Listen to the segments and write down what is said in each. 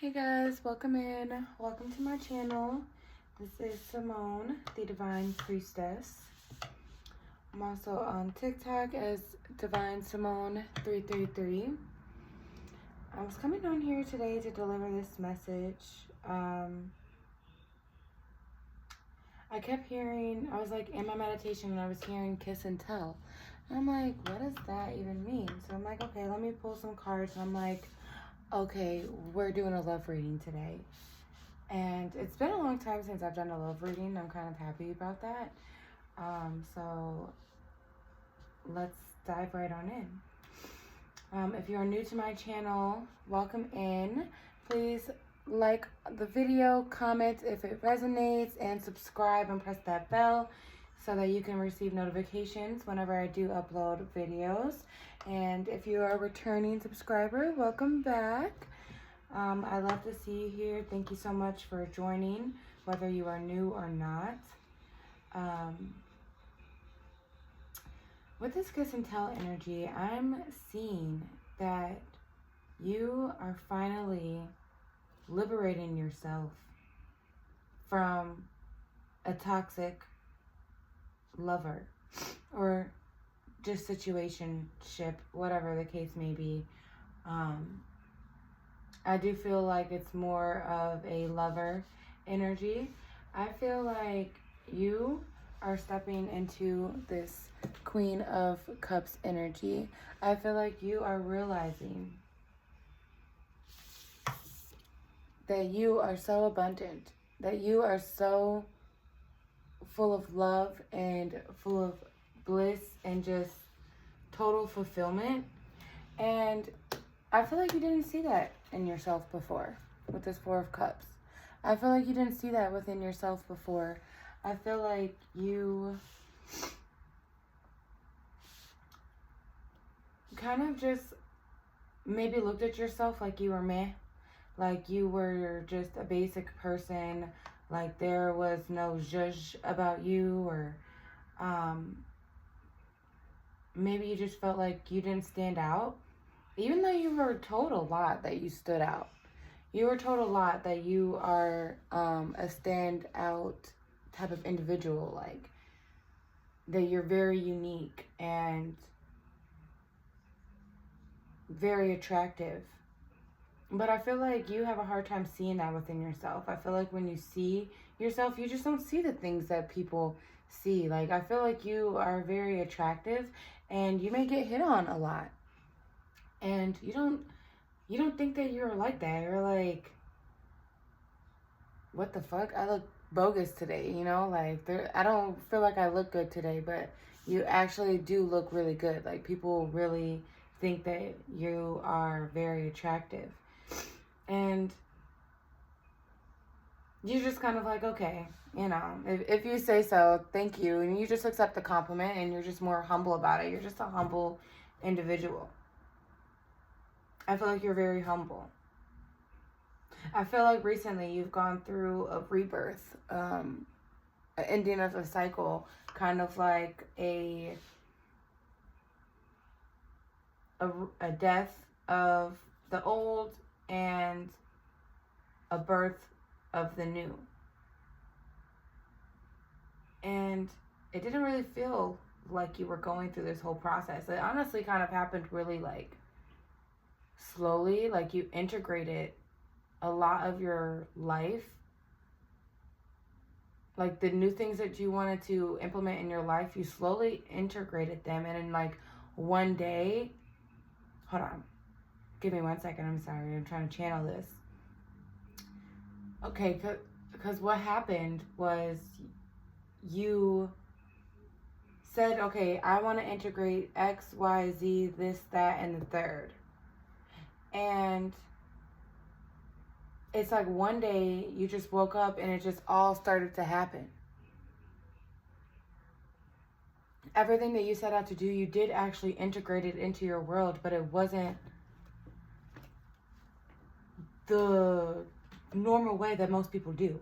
Hey guys, welcome in. Welcome to my channel. This is Symone, the Divine Priestess. I'm also on TikTok as Divine Symone 333. I was coming on here today to deliver this message. I kept hearing, I was like in my meditation and I was hearing kiss and tell. And I'm like, what does that even mean? So I'm like, okay, let me pull some cards. And I'm like, okay, we're doing a love reading today. And it's been a long time since I've done a love reading. I'm kind of happy about that. So let's dive right on in. If you are new to my channel, welcome in. Please like the video, comment if it resonates, and subscribe and press that bell so that you can receive notifications whenever I do upload videos. And if you are a returning subscriber, welcome back. I love to see you here. Thank you so much for joining, whether you are new or not. With this kiss and tell energy, I'm seeing that you are finally liberating yourself from a toxic lover or just situationship, whatever the case may be. I do feel like it's more of a lover energy. I feel like you are stepping into this Queen of Cups energy. I feel like you are realizing that you are so abundant, that you are so full of love and full of bliss and just total fulfillment. And I feel like you didn't see that in yourself before with this Four of Cups. I feel like you didn't see that within yourself before. I feel like you kind of just maybe looked at yourself like you were meh. Like you were just a basic person. Like there was no zhuzh about you, or maybe you just felt like you didn't stand out. Even though you were told a lot that you stood out. You were told a lot that you are a standout type of individual, like that you're very unique and very attractive. But I feel like you have a hard time seeing that within yourself. I feel like when you see yourself, you just don't see the things that people see. Like, I feel like you are very attractive and you may get hit on a lot. And you don't think that you're like that. You're like, what the fuck? I look bogus today, you know? Like, I don't feel like I look good today, but you actually do look really good. Like, people really think that you are very attractive. And you're just kind of like, okay, you know, if you say so, thank you. And you just accept the compliment and you're just more humble about it. You're just a humble individual. I feel like you're very humble. I feel like recently you've gone through a rebirth, an ending of a cycle, kind of like a death of the old and a birth of the new. And it didn't really feel like you were going through this whole process. It honestly kind of happened really like slowly, like you integrated a lot of your life, like the new things that you wanted to implement in your life, you slowly integrated them. And in like one day, hold on, give me 1 second, I'm sorry, I'm trying to channel this. Okay, because what happened was you said, okay, I want to integrate X, Y, Z, this, that, and the third. And it's like one day you just woke up and it just all started to happen. Everything that you set out to do, you did actually integrate it into your world, but it wasn't the normal way that most people do.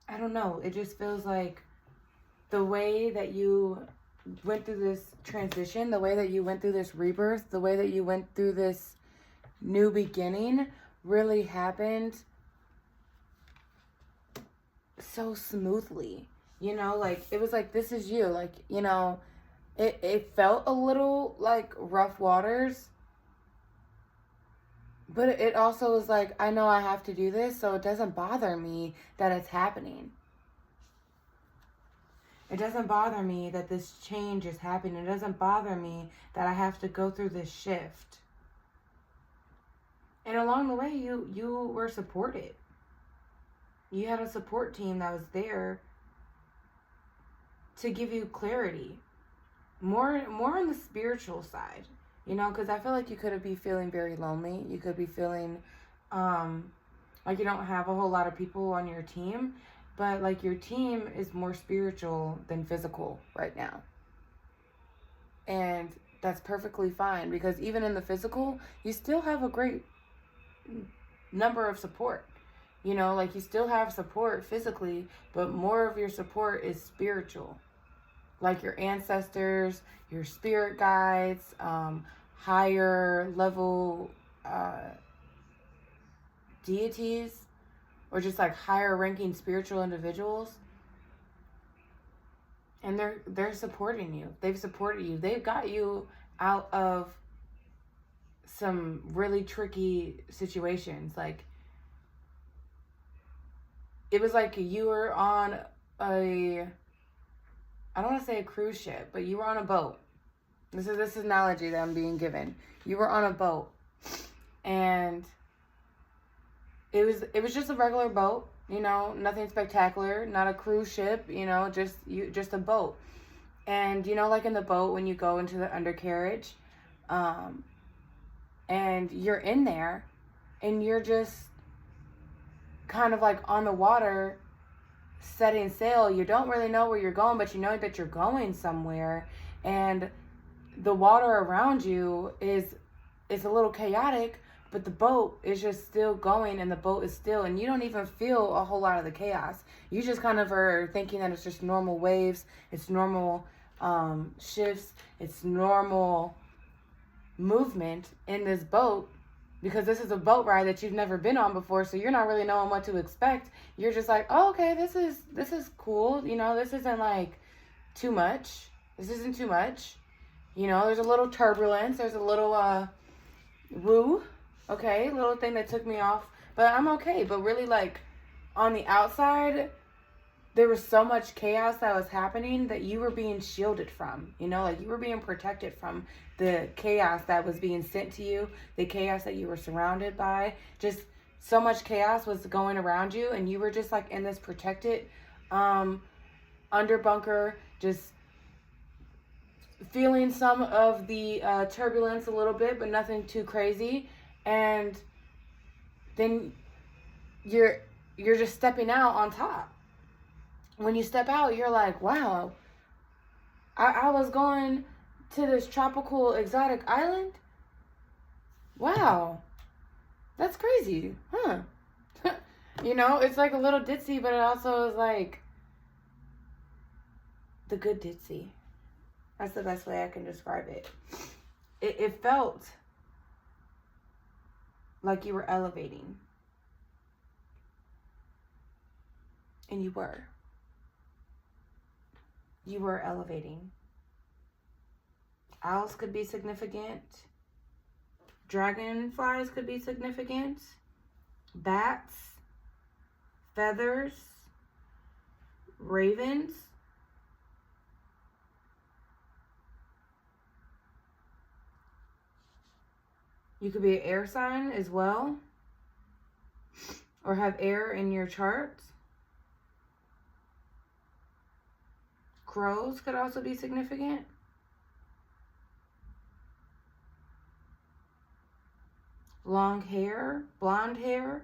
I don't know. It just feels like the way that you went through this transition, the way that you went through this rebirth, the way that you went through this new beginning really happened so smoothly. You know, like, it was like, this is you. Like, you know, it felt a little like rough waters, but it also was like, I know I have to do this, so it doesn't bother me that it's happening. It doesn't bother me that this change is happening. It doesn't bother me that I have to go through this shift. And along the way, you were supported. You had a support team that was there to give you clarity. More on the spiritual side, you know, because I feel like you could be feeling very lonely. You could be feeling like you don't have a whole lot of people on your team, but like your team is more spiritual than physical right now. And that's perfectly fine, because even in the physical, you still have a great number of support. You know, like, you still have support physically, but more of your support is spiritual. Like your ancestors, your spirit guides, higher level deities, or just like higher ranking spiritual individuals. And they're supporting you. They've supported you. They've got you out of some really tricky situations. Like, it was like you were on I don't want to say a cruise ship, but you were on a boat. This is analogy that I'm being given. You were on a boat, and it was just a regular boat, you know, nothing spectacular, not a cruise ship, you know, just a boat. And, you know, like in the boat when you go into the undercarriage, and you're in there, and you're just kind of like on the water, setting sail. You don't really know where you're going, but you know that you're going somewhere, and the water around you is a little chaotic, but the boat is just still going, and the boat is still, and you don't even feel a whole lot of the chaos. You just kind of are thinking that it's just normal waves, it's normal shifts, it's normal movement in this boat, because this is a boat ride that you've never been on before, so you're not really knowing what to expect. You're just like, oh, okay, this is cool, you know, this isn't like too much. This isn't too much. You know, there's a little turbulence, there's a little woo, okay, little thing that took me off, but I'm okay. But really, like, on the outside, there was so much chaos that was happening that you were being shielded from, you know, like you were being protected from the chaos that was being sent to you, the chaos that you were surrounded by. Just so much chaos was going around you, and you were just like in this protected under bunker, just feeling some of the turbulence a little bit, but nothing too crazy. And then you're just stepping out on top. When you step out, you're like, wow, I was going to this tropical exotic island. Wow, that's crazy, huh? You know, it's like a little ditzy, but it also is like the good ditzy. That's the best way I can describe it. It felt like you were elevating. And you were. You were elevating. Owls could be significant. Dragonflies could be significant. Bats. Feathers. Ravens. You could be an air sign as well, or have air in your chart. Crows could also be significant. Long hair, blonde hair,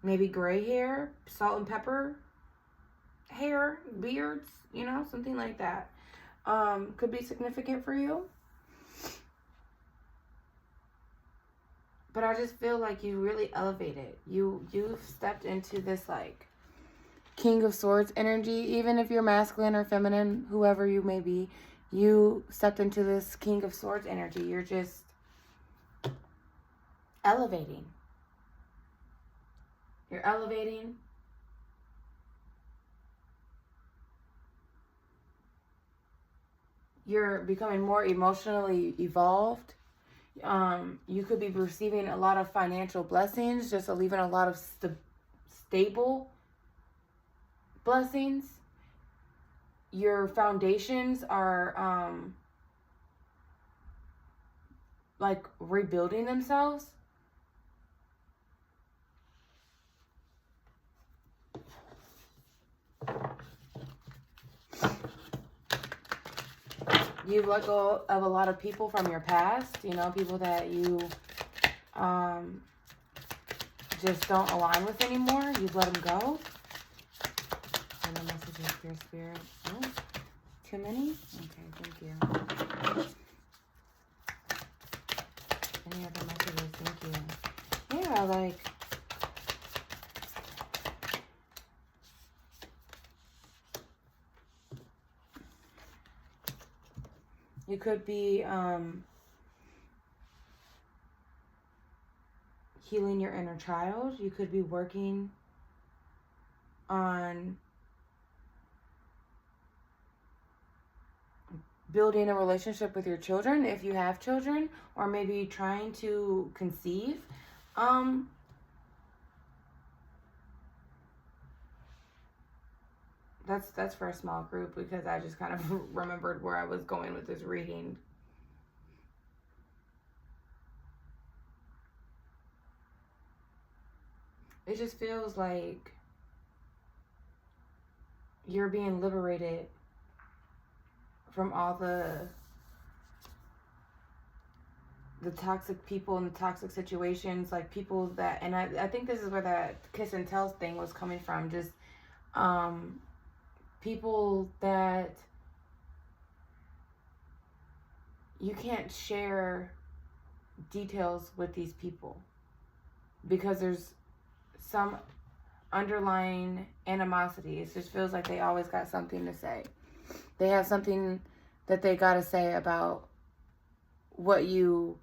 maybe gray hair, salt and pepper hair, beards, you know, something like that. Could be significant for you. But I just feel like you really elevated. You've stepped into this like King of Swords energy. Even if you're masculine or feminine, whoever you may be, you stepped into this King of Swords energy. You're just elevating. You're elevating. You're becoming more emotionally evolved. You could be receiving a lot of financial blessings, just leaving a lot of stable blessings. Your foundations are like rebuilding themselves. You've let go of a lot of people from your past, you know, people that you just don't align with anymore. You've let them go. And the messages for your spirit. Oh, too many? Okay, thank you. Any other messages? Thank you. Yeah, like, you could be healing your inner child. You could be working on building a relationship with your children if you have children, or maybe trying to conceive. That's for a small group, because I just kind of remembered where I was going with this reading. It just feels like you're being liberated from all the toxic people and the toxic situations, like people that, and I think this is where that kiss and tell thing was coming from, just people that you can't share details with these people because there's some underlying animosity. It just feels like they always got something to say. They have something that they got to say about what you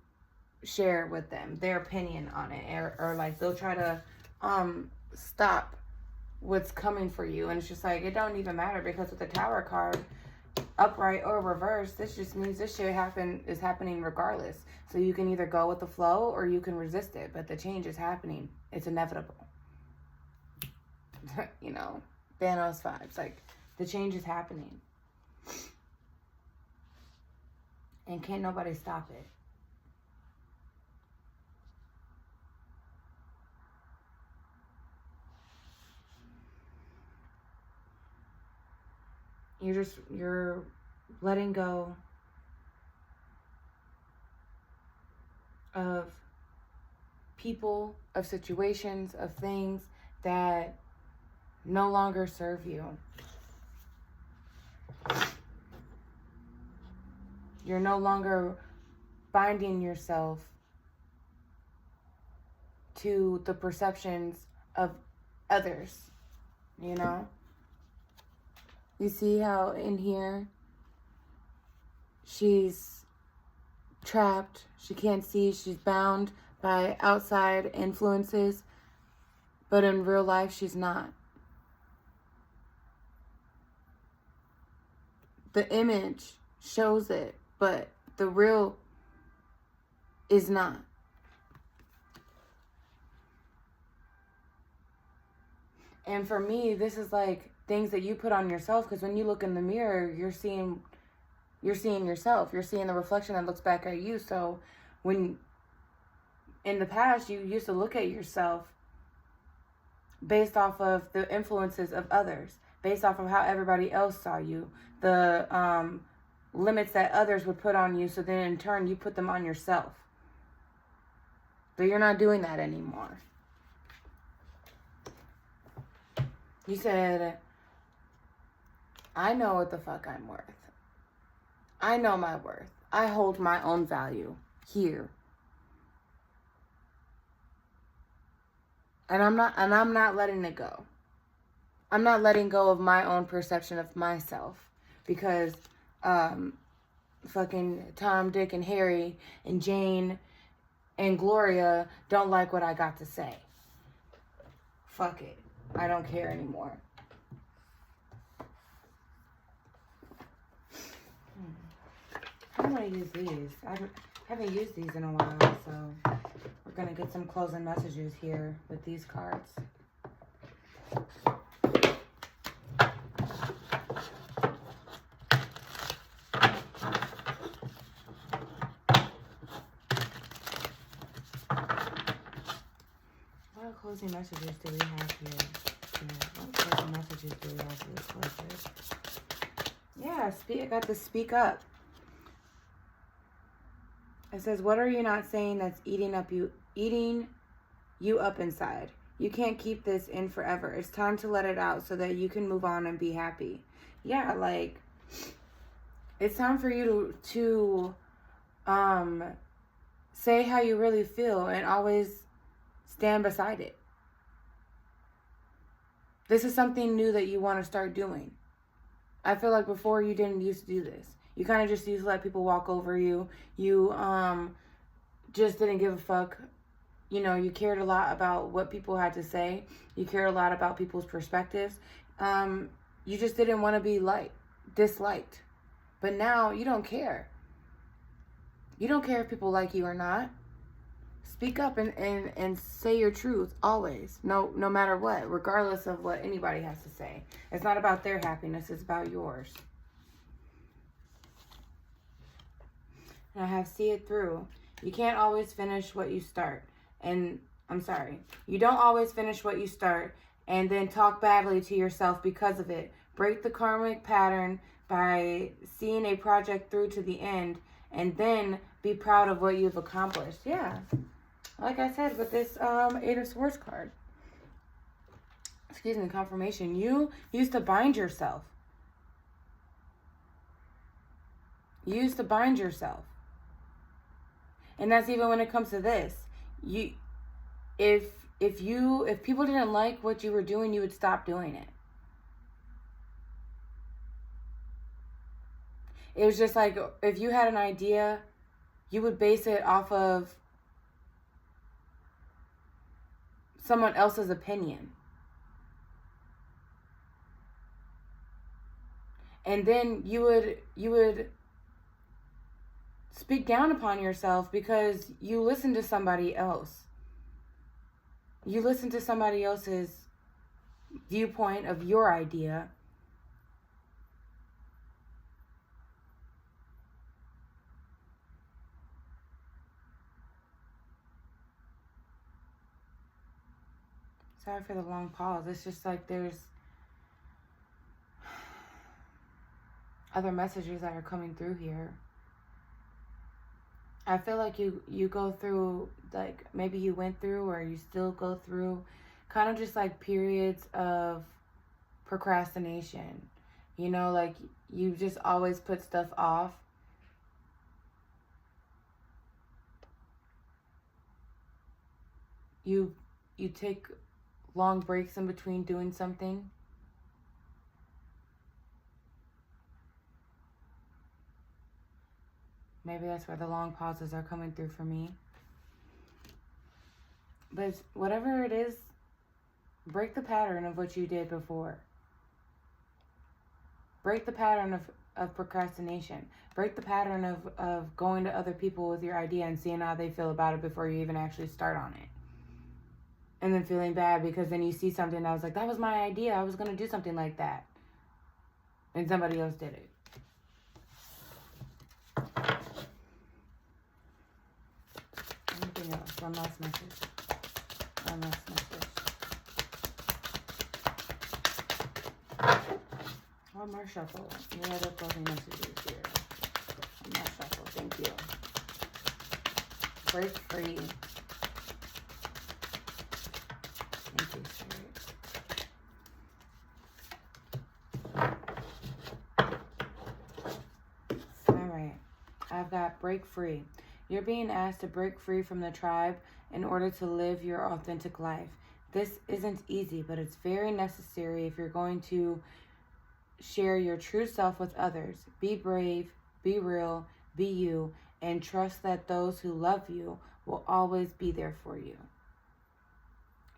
share with them, their opinion on it, or like they'll try to stop what's coming for you. And it's just like, it don't even matter, because with the Tower card, upright or reverse, this just means this shit is happening regardless. So you can either go with the flow or you can resist it, but the change is happening. It's inevitable. You know, Thanos vibes. Like, the change is happening. And can't nobody stop it. You're letting go of people, of situations, of things that no longer serve you. You're no longer binding yourself to the perceptions of others, you know? You see how in here she's trapped, she can't see, she's bound by outside influences, but in real life she's not. The image shows it, but the real is not. And for me, this is like things that you put on yourself, because when you look in the mirror, you're seeing yourself. You're seeing the reflection that looks back at you. So when in the past you used to look at yourself based off of the influences of others, based off of how everybody else saw you, the limits that others would put on you, so then in turn you put them on yourself. But you're not doing that anymore. You said, I know what the fuck I'm worth. I know my worth. I hold my own value here. And I'm not letting it go. I'm not letting go of my own perception of myself because fucking Tom, Dick, and Harry and Jane and Gloria don't like what I got to say. Fuck it. I don't care anymore. I'm going to use these. I haven't used these in a while, so we're going to get some closing messages here with these cards. What closing messages do we have here? What closing messages do we have here? Yeah, I got to speak up. It says, what are you not saying that's eating you up inside? You can't keep this in forever. It's time to let it out so that you can move on and be happy. Yeah, like, it's time for you to say how you really feel and always stand beside it. This is something new that you want to start doing. I feel like before you didn't used to do this. You kind of just used to let people walk over you. You just didn't give a fuck. You know, you cared a lot about what people had to say. You cared a lot about people's perspectives. You just didn't want to be disliked. But now you don't care. You don't care if people like you or not. Speak up and say your truth always. No matter what, regardless of what anybody has to say. It's not about their happiness, it's about yours. And I have see it through. You can't always finish what you start. And I'm sorry. You don't always finish what you start and then talk badly to yourself because of it. Break the karmic pattern by seeing a project through to the end and then be proud of what you've accomplished. Yeah. Like I said with this 8 of Swords card. Excuse me, confirmation. You used to bind yourself. You used to bind yourself. And that's even when it comes to this. If people didn't like what you were doing, you would stop doing it. It was just like, if you had an idea, you would base it off of someone else's opinion. And then you would speak down upon yourself because you listen to somebody else. You listen to somebody else's viewpoint of your idea. Sorry for the long pause. It's just like there's other messages that are coming through here. I feel like you go through, like, maybe you went through or you still go through kind of just like periods of procrastination. You know, like you just always put stuff off. You take long breaks in between doing something. Maybe that's where the long pauses are coming through for me. But whatever it is, break the pattern of what you did before. Break the pattern of procrastination. Break the pattern of going to other people with your idea and seeing how they feel about it before you even actually start on it. And then feeling bad because then you see something that was like, that was my idea. I was going to do something like that. And somebody else did it. Anything else? One last message. One more shuffle. Any other closing messages here? One more shuffle. Thank you. Break free. Thank you, Spirit. Alright. I've got break free. You're being asked to break free from the tribe in order to live your authentic life. This isn't easy, but it's very necessary if you're going to share your true self with others. Be brave, be real, be you, and trust that those who love you will always be there for you.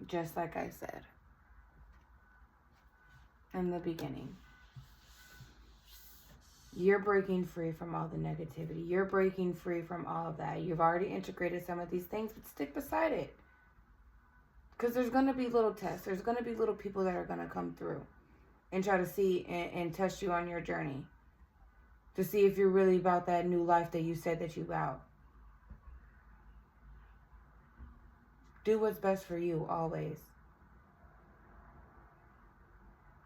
Just like I said in the beginning. You're breaking free from all the negativity. You're breaking free from all of that. You've already integrated some of these things, but stick beside it. Because there's going to be little tests. There's going to be little people that are going to come through and try to see and test you on your journey. To see if you're really about that new life that you said that you about. Do what's best for you always.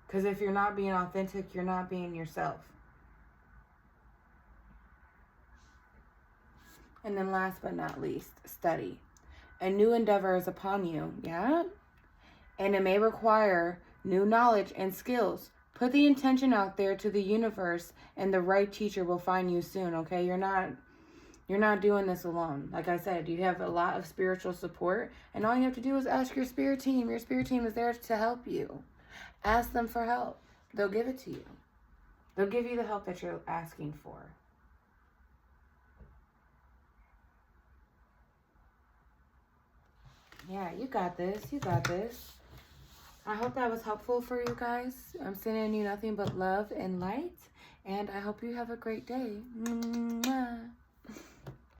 Because if you're not being authentic, you're not being yourself. And then last but not least, study. A new endeavor is upon you, yeah? And it may require new knowledge and skills. Put the intention out there to the universe and the right teacher will find you soon, okay? You're not doing this alone. Like I said, you have a lot of spiritual support and all you have to do is ask your spirit team. Your spirit team is there to help you. Ask them for help. They'll give it to you. They'll give you the help that you're asking for. Yeah, you got this. You got this. I hope that was helpful for you guys. I'm sending you nothing but love and light. And I hope you have a great day. Mwah.